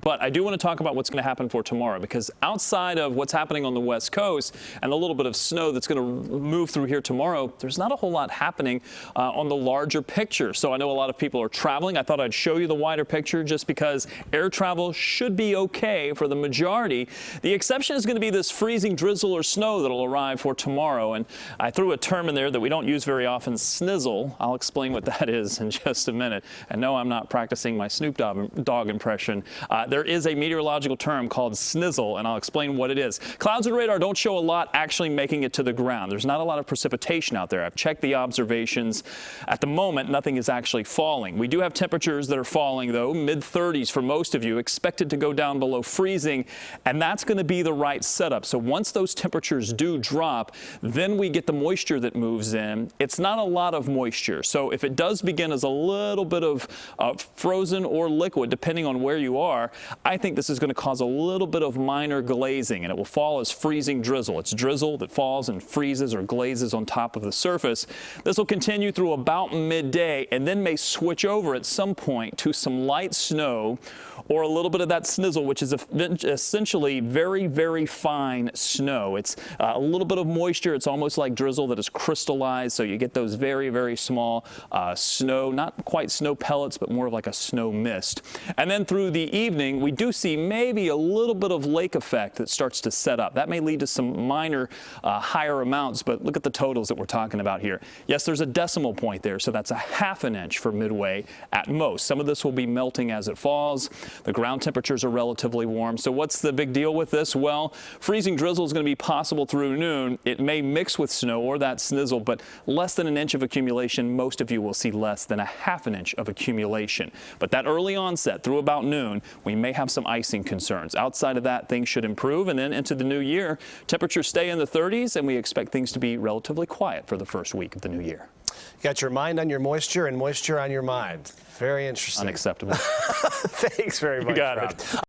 But I do want to talk about what's going to happen for tomorrow, because outside of what's happening on the West Coast and a little bit of snow that's going to move through here tomorrow, there's not a whole lot happening on the larger picture. So I know a lot of people are traveling. I thought I'd show you the wider picture just because air travel should be okay for the majority. The exception is going to be this freezing drizzle or snow that'll arrive for tomorrow. And I threw a term in there that we don't use very often, snizzle. I'll explain what that is in just a minute. And no, I'm not practicing my Snoop Dogg impression. There is a meteorological term called snizzle, and I'll explain what it is. Clouds and radar don't show a lot actually making it to the ground. There's not a lot of precipitation out there. I've checked the observations. At the moment, nothing is actually falling. We do have temperatures that are falling, though, mid-30s for most of you, expected to go down below freezing, and that's going to be the right setup. So once those temperatures do drop, then we get the moisture that moves in. It's not a lot of moisture, so if it does begin as a little bit of frozen or liquid, depending on where you are, I think this is going to cause a little bit of minor glazing, and it will fall as freezing drizzle. It's drizzle that falls and freezes or glazes on top of the surface. This will continue through about midday and then may switch over at some point to some light snow or a little bit of that snizzle, which is essentially very, very fine snow. It's a little bit of moisture. It's almost like drizzle that is crystallized, so you get those very, very small snow, not quite snow pellets, but more of like a snow mist. And then through the evening, we do see maybe a little bit of lake effect that starts to set up. That may lead to some minor higher amounts, but look at the totals that we're talking about here. Yes, there's a decimal point there, so that's a ½ an inch for midway at most. Some of this will be melting as it falls. The ground temperatures are relatively warm. So what's the big deal with this? Well, freezing drizzle is going to be possible through noon. It may mix with snow or that snizzle, but less than an inch of accumulation. Most of you will see less than a ½ an inch of accumulation. But that early onset through about noon, we may have some icing concerns. Outside of that, things should improve. And then into the new year, temperatures stay in the 30s, and we expect things to be relatively quiet for the first week of the new year. You got your mind on your moisture and moisture on your mind. Very interesting. Unacceptable. Thanks very much, You got Rob. it.